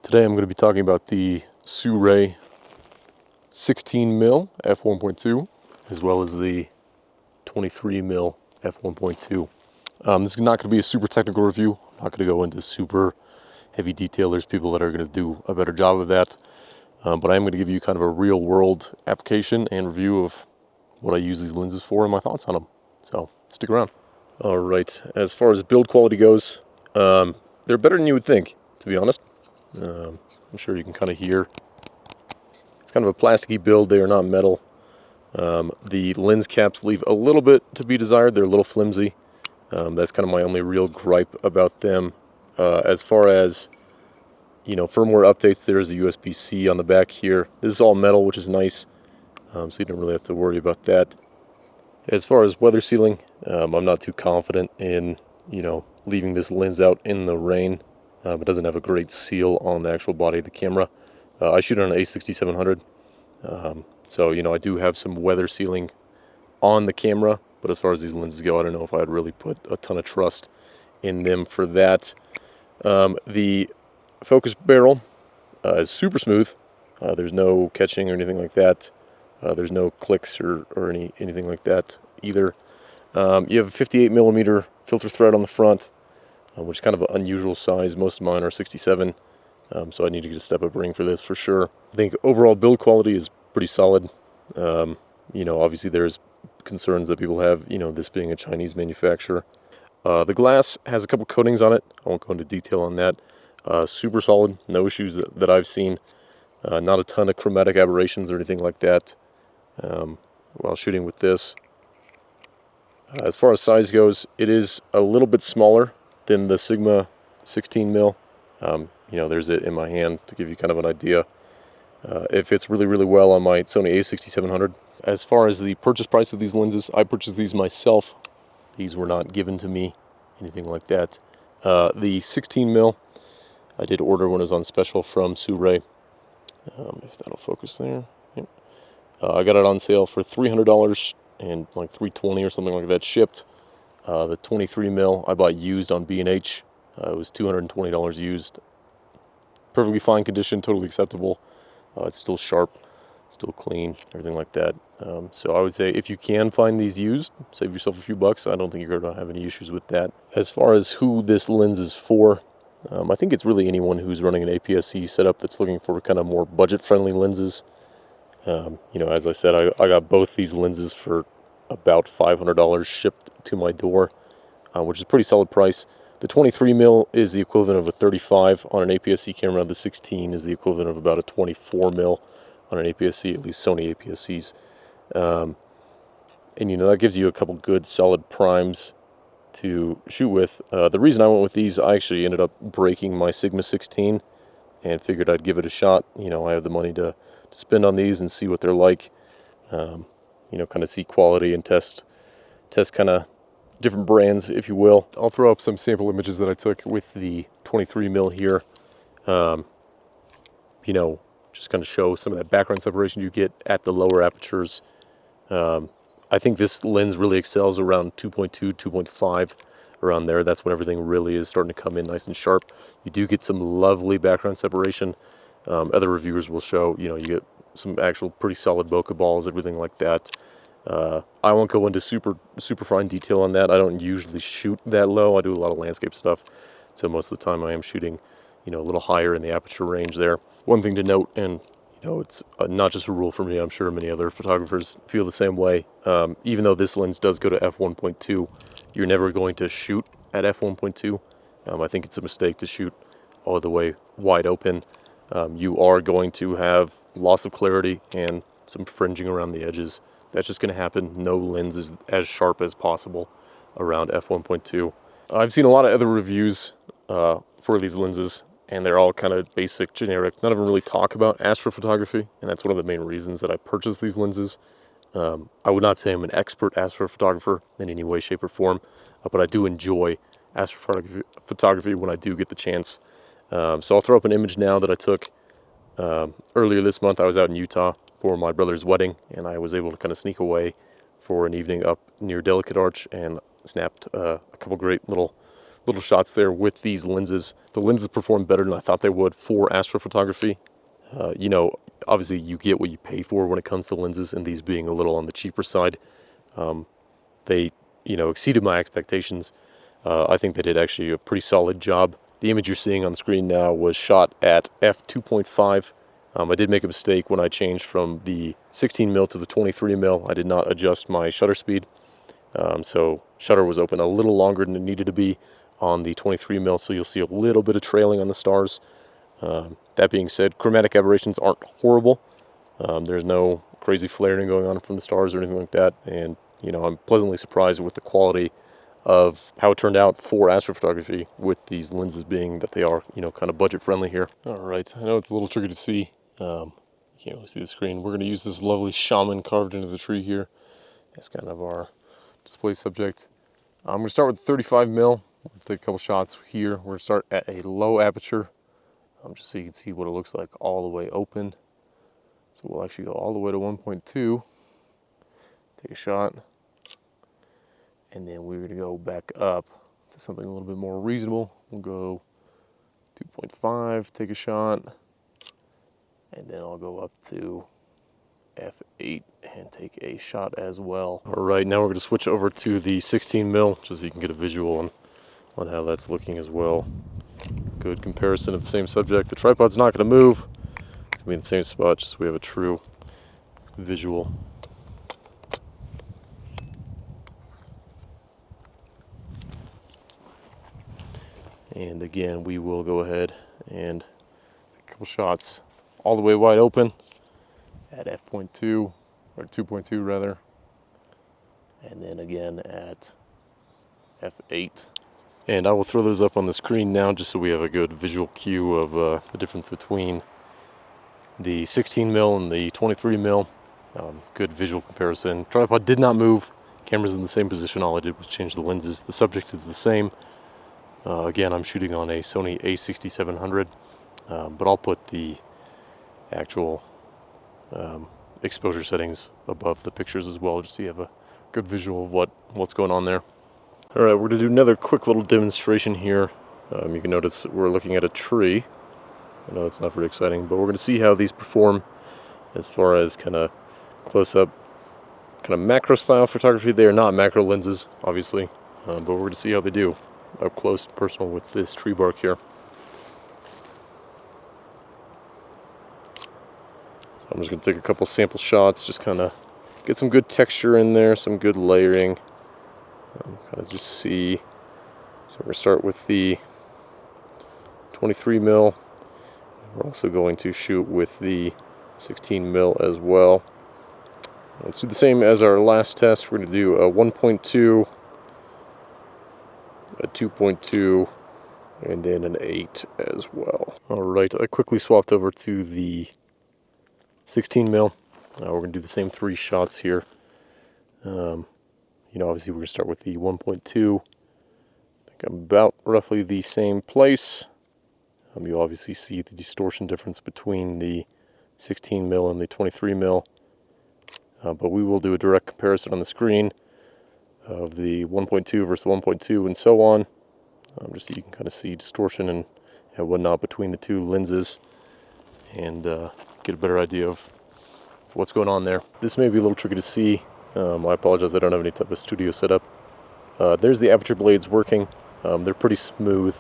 Today I'm going to be talking about the Sirui 16mm f1.2 as well as the 23mm f1.2. This is not going to be a super technical review. I'm not going to go into super heavy detail. There's people that are going to do a better job of that. But I am going to give you kind of a real world application and review of what I use these lenses for and my thoughts on them. So stick around. Alright, as far as build quality goes, they're better than you would think, to be honest. I'm sure you can kind of hear. It's kind of a plasticky build. They are not metal. The lens caps leave a little bit to be desired. They're a little flimsy. That's kind of my only real gripe about them. As far as, you know, firmware updates, there's a USB-C on the back here. This is all metal, which is nice. So you don't really have to worry about that. As far as weather sealing, I'm not too confident in, you know, leaving this lens out in the rain. It doesn't have a great seal on the actual body of the camera. I shoot on an a6700. So, you know, I do have some weather sealing on the camera, but as far as these lenses go, I don't know if I'd really put a ton of trust in them for that. The focus barrel is super smooth. There's no catching or anything like that. There's no clicks or anything like that either. You have a 58mm filter thread on the front, which is kind of an unusual size. Most of mine are 67, so I need to get a step-up ring for this for sure. I think overall build quality is pretty solid. You know, obviously there's concerns that people have, you know, this being a Chinese manufacturer. The glass has a couple coatings on it. I won't go into detail on that. Super solid, no issues that I've seen. Not a ton of chromatic aberrations or anything like that while shooting with this. As far as size goes, it is a little bit smaller than the Sigma 16mm. You know, there's it in my hand to give you kind of an idea. It fits really, really well on my Sony A6700. As far as the purchase price of these lenses, I purchased these myself. These were not given to me, anything like that. The 16mm, I did order when it was on special from Sirui. If that'll focus there. Yep. I got it on sale for $300 and like $320 or something like that shipped. The 23mm I bought used on B&H. It was $220 used. Perfectly fine condition, totally acceptable. It's still sharp, still clean, everything like that. So I would say if you can find these used, save yourself a few bucks. I don't think you're going to have any issues with that. As far as who this lens is for, I think it's really anyone who's running an APS-C setup that's looking for kind of more budget-friendly lenses. You know, as I said, I got both these lenses for about $500 shipped to my door, which is a pretty solid price. The 23mm is the equivalent of a 35 on an APS-C camera. The 16 is the equivalent of about a 24mm on an APS-C, at least Sony APS-Cs. And you know, that gives you a couple good solid primes to shoot with. The reason I went with these, I actually ended up breaking my Sigma 16 and figured I'd give it a shot. You know, I have the money to spend on these and see what they're like. You know, kind of see quality and test kind of different brands, if you will. I'll throw up some sample images that I took with the 23mm here. You know, just kind of show some of that background separation you get at the lower apertures. I think this lens really excels around 2.2, 2.5, around there. That's when everything really is starting to come in nice and sharp. You do get some lovely background separation. Other reviewers will show, you know, you get some actual pretty solid bokeh balls, everything like that. I won't go into super fine detail on that. I don't usually shoot that low. I do a lot of landscape stuff, so most of the time I am shooting, you know, a little higher in the aperture range there. One thing to note, and you know, it's not just a rule for me, I'm sure many other photographers feel the same way. Even though this lens does go to f1.2, you're never going to shoot at f1.2. I think it's a mistake to shoot all the way wide open. You are going to have loss of clarity and some fringing around the edges. That's just going to happen. No lens is as sharp as possible around f1.2. I've seen a lot of other reviews for these lenses, and they're all kind of basic, generic. None of them really talk about astrophotography, and that's one of the main reasons that I purchased these lenses. I would not say I'm an expert astrophotographer in any way, shape, or form, but I do enjoy astrophotography when I do get the chance. So I'll throw up an image now that I took earlier this month. I was out in Utah for my brother's wedding, and I was able to kind of sneak away for an evening up near Delicate Arch and snapped a couple great little little shots there with these lenses. The lenses perform better than I thought they would for astrophotography. You know, obviously you get what you pay for when it comes to lenses, and these being a little on the cheaper side, they, you know, exceeded my expectations. I think they did actually a pretty solid job. The image you're seeing on the screen now was shot at f2.5. I did make a mistake when I changed from the 16mm to the 23mm. I did not adjust my shutter speed. So shutter was open a little longer than it needed to be on the 23mm, so you'll see a little bit of trailing on the stars. That being said, chromatic aberrations aren't horrible. There's no crazy flaring going on from the stars or anything like that, and you know, I'm pleasantly surprised with the quality of how it turned out for astrophotography, with these lenses being that they are, you know, kind of budget friendly here. All right, I know it's a little tricky to see. You can't really see the screen. We're going to use this lovely shaman carved into the tree here. That's kind of our display subject. I'm going to start with 35mm. We'll take a couple shots here. We're going to start at a low aperture, just so you can see what it looks like all the way open. So we'll actually go all the way to 1.2. Take a shot. And then we're going to go back up to something a little bit more reasonable. We'll go 2.5, take a shot. And then I'll go up to f8 and take a shot as well. All right, now we're going to switch over to the 16mm, just so you can get a visual on how that's looking as well. Good comparison of the same subject. The tripod's not going to move. It'll be in the same spot, just so we have a true visual. And again, we will go ahead and take a couple shots all the way wide open at f.2, or 2.2 rather, and then again at f8. And I will throw those up on the screen now, just so we have a good visual cue of the difference between the 16mm and the 23mm. Good visual comparison. Tripod did not move. Camera's in the same position. All I did was change the lenses. The subject is the same. Again, I'm shooting on a Sony A6700, but I'll put the actual exposure settings above the pictures as well, just so you have a good visual of what's going on there. All right, we're going to do another quick little demonstration here. You can notice that we're looking at a tree. I know it's not very exciting, but we're going to see how these perform as far as kind of close-up, kind of macro style photography. They are not macro lenses, obviously, but we're going to see how they do up close and personal with this tree bark here. So I'm just going to take a couple sample shots, just kind of get some good texture in there, some good layering. Kind of just see. So we're going to start with the 23mm. We're also going to shoot with the 16mm as well. Let's do the same as our last test. We're going to do a 1.2, a 2.2, and then an 8 as well. All right, I quickly swapped over to the 16mm. We're going to do the same 3 shots here. You know, obviously we're going to start with the 1.2. I think I'm about roughly the same place. You'll obviously see the distortion difference between the 16mm and the 23mm. But we will do a direct comparison on the screen of the 1.2 versus 1.2 and so on, just so you can kind of see distortion and whatnot between the two lenses, and get a better idea of what's going on there. This may be a little tricky to see. I apologize, I don't have any type of studio setup. There's the aperture blades working. They're pretty smooth.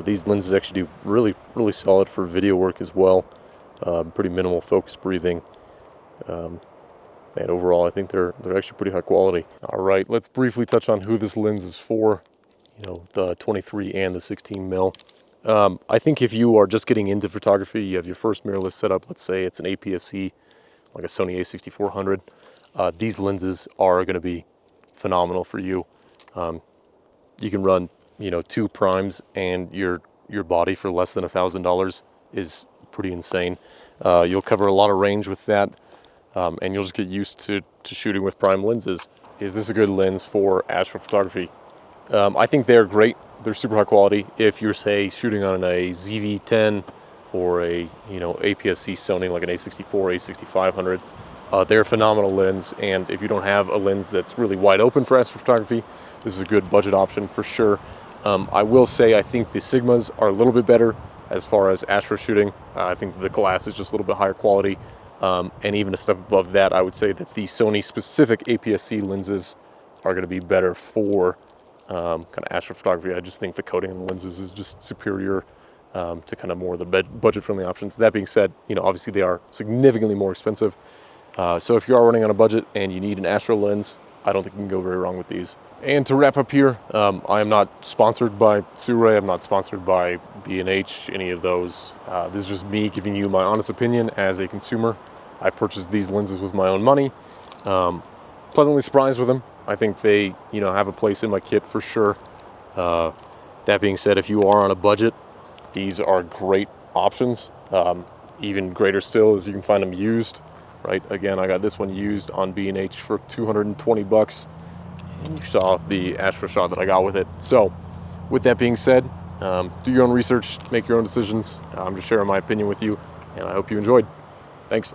These lenses actually do really solid for video work as well. Pretty minimal focus breathing. And overall, I think they're actually pretty high quality. All right, let's briefly touch on who this lens is for. You know, the 23 and the 16mm. I think if you are just getting into photography, you have your first mirrorless setup. Let's say it's an APS-C, like a Sony a6400. These lenses are going to be phenomenal for you. You can run, you know, 2 primes, and your body for less than $1,000 is pretty insane. You'll cover a lot of range with that. And you'll just get used to shooting with prime lenses. Is this a good lens for astrophotography? I think they're great. They're super high quality. If you're, say, shooting on a ZV-10 or a, you know, APS-C Sony like an a64, a6500, they're a phenomenal lens. And if you don't have a lens that's really wide open for astrophotography, this is a good budget option for sure. I will say I think the Sigmas are a little bit better as far as astro shooting. I think the glass is just a little bit higher quality. And even a step above that, I would say that the Sony specific APS-C lenses are going to be better for kind of astrophotography. I just think the coating on the lenses is just superior to kind of more of the budget-friendly options. That being said, you know, obviously they are significantly more expensive. So if you are running on a budget and you need an astro lens, I don't think you can go very wrong with these. And to wrap up here, I am not sponsored by Sirui. I'm not sponsored by B&H, any of those. This is just me giving you my honest opinion as a consumer. I purchased these lenses with my own money. Pleasantly surprised with them. I think they, you know, have a place in my kit for sure. That being said, if you are on a budget, these are great options. Even greater still is you can find them used. Right, again, I got this one used on B&H for 220 bucks. And you saw the astro shot that I got with it. So with that being said, do your own research, make your own decisions. I'm just sharing my opinion with you, and I hope you enjoyed. Thanks.